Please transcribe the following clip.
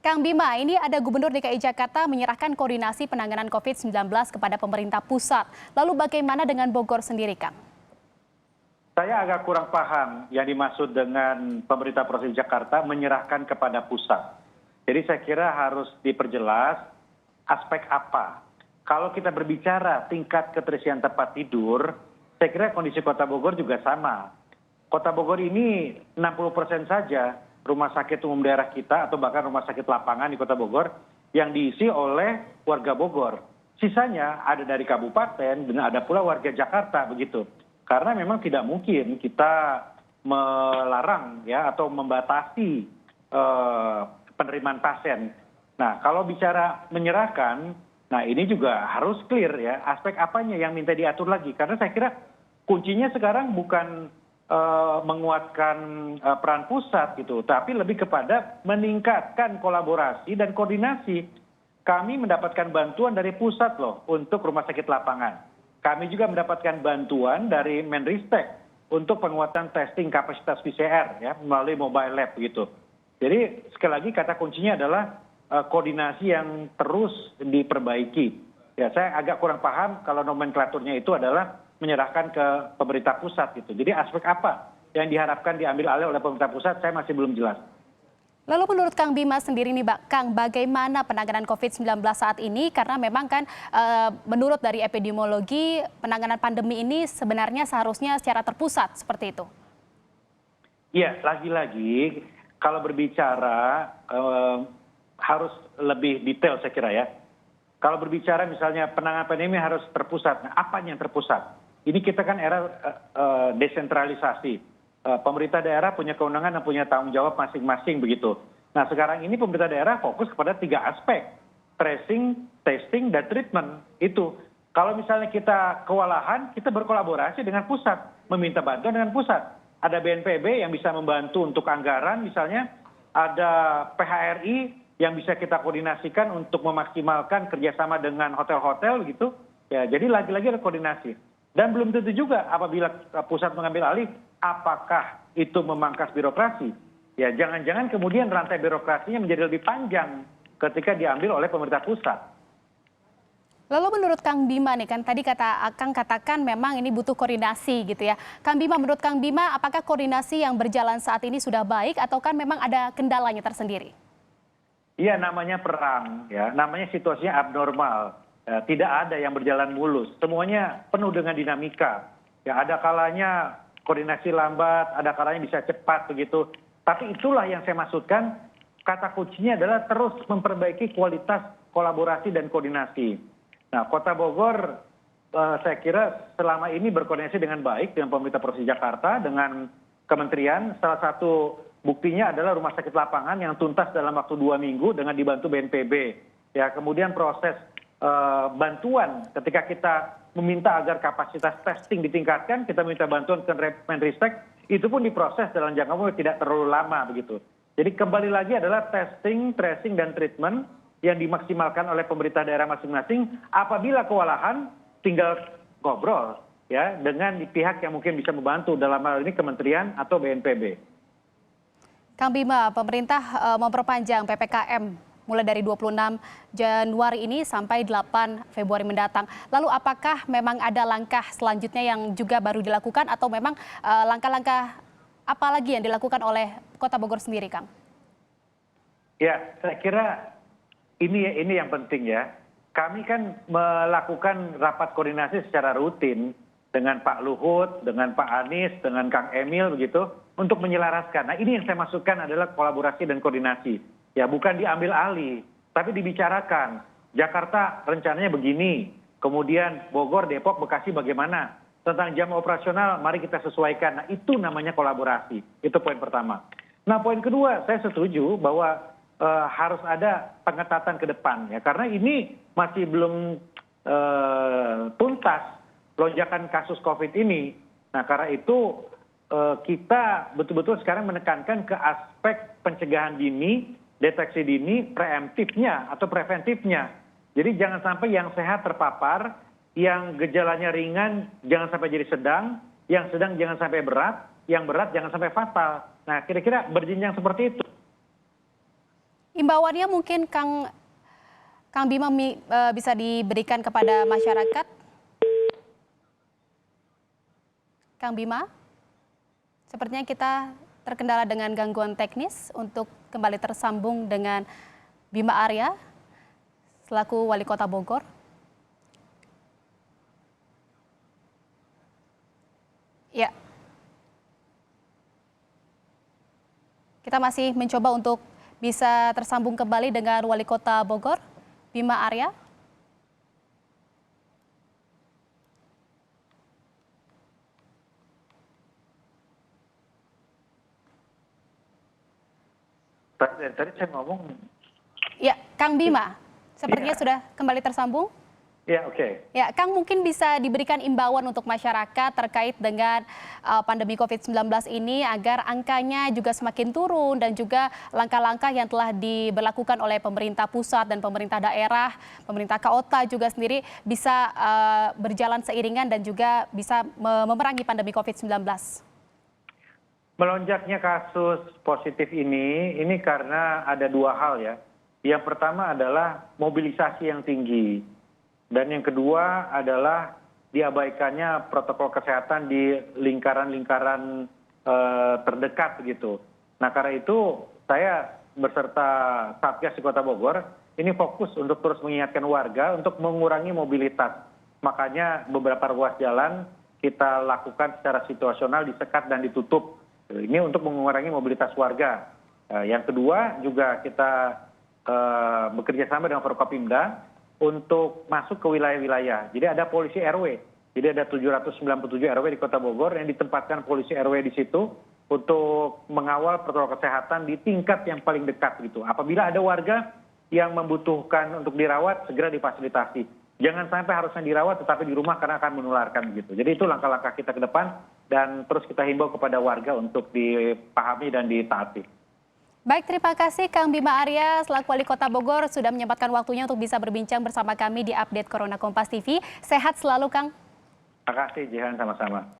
Kang Bima, ini ada Gubernur DKI Jakarta menyerahkan koordinasi penanganan COVID-19 kepada pemerintah pusat. Lalu bagaimana dengan Bogor sendiri, Kang? Saya agak kurang paham yang dimaksud dengan pemerintah Provinsi Jakarta menyerahkan kepada pusat. Jadi saya kira harus diperjelas aspek apa. Kalau kita berbicara tingkat keterisian tempat tidur, saya kira kondisi Kota Bogor juga sama. Kota Bogor ini 60% saja rumah sakit umum daerah kita atau bahkan rumah sakit lapangan di Kota Bogor yang diisi oleh warga Bogor. Sisanya ada dari kabupaten dan ada pula warga Jakarta begitu. Karena memang tidak mungkin kita melarang ya atau membatasi penerimaan pasien. Nah, kalau bicara menyerahkan, nah ini juga harus clear ya aspek apanya yang minta diatur lagi. Karena saya kira kuncinya sekarang bukan menguatkan peran pusat gitu, tapi lebih kepada meningkatkan kolaborasi dan koordinasi. Kami mendapatkan bantuan dari pusat loh untuk rumah sakit lapangan. Kami juga mendapatkan bantuan dari Menristek untuk penguatan testing kapasitas PCR ya melalui mobile lab gitu. Jadi sekali lagi kata kuncinya adalah koordinasi yang terus diperbaiki. Ya saya agak kurang paham kalau nomenklaturnya itu adalah menyerahkan ke pemerintah pusat gitu. Jadi aspek apa yang diharapkan diambil alih oleh pemerintah pusat saya masih belum jelas. Lalu menurut Kang Bima sendiri nih, Kang, bagaimana penanganan COVID-19 saat ini? Karena memang kan menurut dari epidemiologi, penanganan pandemi ini sebenarnya seharusnya secara terpusat seperti itu. Iya, lagi-lagi kalau berbicara harus lebih detail saya kira ya. Kalau berbicara misalnya penanganan pandemi harus terpusat, nah apa yang terpusat? Ini kita kan era desentralisasi. Pemerintah daerah punya kewenangan dan punya tanggung jawab masing-masing begitu. Nah sekarang ini pemerintah daerah fokus kepada 3 aspek. Tracing, testing, dan treatment. Itu. Kalau misalnya kita kewalahan, kita berkolaborasi dengan pusat. Meminta bantuan dengan pusat. Ada BNPB yang bisa membantu untuk anggaran misalnya. Ada PHRI yang bisa kita koordinasikan untuk memaksimalkan kerjasama dengan hotel-hotel gitu. Ya, jadi lagi-lagi ada koordinasi. Dan belum tentu juga apabila pusat mengambil alih, apakah itu memangkas birokrasi? Ya, jangan-jangan kemudian rantai birokrasinya menjadi lebih panjang ketika diambil oleh pemerintah pusat. Lalu menurut Kang Bima nih, kan tadi Kang katakan memang ini butuh koordinasi gitu ya. Kang Bima, menurut Kang Bima, apakah koordinasi yang berjalan saat ini sudah baik atau kan memang ada kendalanya tersendiri? Iya, namanya perang, ya, namanya situasinya abnormal. Ya, tidak ada yang berjalan mulus, semuanya penuh dengan dinamika. Ya, ada kalanya koordinasi lambat, ada kalanya bisa cepat begitu. Tapi itulah yang saya maksudkan, kata kuncinya adalah terus memperbaiki kualitas kolaborasi dan koordinasi. Nah, Kota Bogor saya kira selama ini berkoordinasi dengan baik dengan pemerintah Provinsi Jakarta, dengan kementerian. Salah satu buktinya adalah rumah sakit lapangan yang tuntas dalam waktu 2 minggu dengan dibantu BNPB. Ya, kemudian proses bantuan ketika kita meminta agar kapasitas testing ditingkatkan, kita minta bantuan ke Menristek, itu pun diproses dalam jangka waktu tidak terlalu lama begitu. Jadi kembali lagi adalah testing, tracing, dan treatment yang dimaksimalkan oleh pemerintah daerah masing-masing. Apabila kewalahan, tinggal ngobrol ya dengan pihak yang mungkin bisa membantu, dalam hal ini kementerian atau BNPB. Kang Bima, pemerintah memperpanjang PPKM mulai dari 26 Januari ini sampai 8 Februari mendatang. Lalu apakah memang ada langkah selanjutnya yang juga baru dilakukan atau memang langkah-langkah apa lagi yang dilakukan oleh Kota Bogor sendiri, Kang? Ya, saya kira ini yang penting ya. Kami kan melakukan rapat koordinasi secara rutin dengan Pak Luhut, dengan Pak Anies, dengan Kang Emil begitu untuk menyelaraskan. Nah, ini yang saya maksudkan adalah kolaborasi dan koordinasi. Ya, bukan diambil alih, tapi dibicarakan. Jakarta rencananya begini, kemudian Bogor, Depok, Bekasi bagaimana? Tentang jam operasional, mari kita sesuaikan. Nah, itu namanya kolaborasi. Itu poin pertama. Nah, poin kedua, saya setuju bahwa harus ada pengetatan ke depan. Ya, karena ini masih belum tuntas lonjakan kasus COVID ini. Nah, karena itu kita betul-betul sekarang menekankan ke aspek pencegahan dini, deteksi dini, preemptifnya atau preventifnya. Jadi jangan sampai yang sehat terpapar, yang gejalanya ringan jangan sampai jadi sedang, yang sedang jangan sampai berat, yang berat jangan sampai fatal. Nah, kira-kira berjenjang seperti itu. Imbauannya mungkin Kang Bima bisa diberikan kepada masyarakat. Kang Bima, sepertinya kita terkendala dengan gangguan teknis untuk kembali tersambung dengan Bima Arya selaku Wali Kota Bogor. Ya, kita masih mencoba untuk bisa tersambung kembali dengan Wali Kota Bogor, Bima Arya. Tadi saya ngomong. Ya, Kang Bima, sepertinya Ya. sudah kembali tersambung. Ya, oke. Ya, Kang, mungkin bisa diberikan imbauan untuk masyarakat terkait dengan pandemi COVID-19 ini agar angkanya juga semakin turun dan juga langkah-langkah yang telah diberlakukan oleh pemerintah pusat dan pemerintah daerah, pemerintah kota juga sendiri bisa berjalan seiringan dan juga bisa memerangi pandemi COVID-19. Melonjaknya kasus positif ini karena ada dua hal ya. Yang pertama adalah mobilisasi yang tinggi. Dan yang kedua adalah diabaikannya protokol kesehatan di lingkaran-lingkaran terdekat begitu. Nah karena itu saya beserta Satgas di Kota Bogor ini fokus untuk terus mengingatkan warga untuk mengurangi mobilitas. Makanya beberapa ruas jalan kita lakukan secara situasional disekat dan ditutup. Ini untuk mengurangi mobilitas warga. Yang kedua juga kita bekerja sama dengan Forkopimda untuk masuk ke wilayah-wilayah. Jadi ada polisi RW. Jadi ada 797 RW di Kota Bogor yang ditempatkan polisi RW di situ untuk mengawal protokol kesehatan di tingkat yang paling dekat gitu. Apabila ada warga yang membutuhkan untuk dirawat, segera difasilitasi. Jangan sampai harusnya dirawat tetapi di rumah karena akan menularkan gitu. Jadi itu langkah-langkah kita ke depan dan terus kita himbau kepada warga untuk dipahami dan ditaati. Baik, terima kasih Kang Bima Arya selaku Wali Kota Bogor sudah menyempatkan waktunya untuk bisa berbincang bersama kami di Update Corona Kompas TV. Sehat selalu, Kang. Terima kasih, Jihan, sama-sama.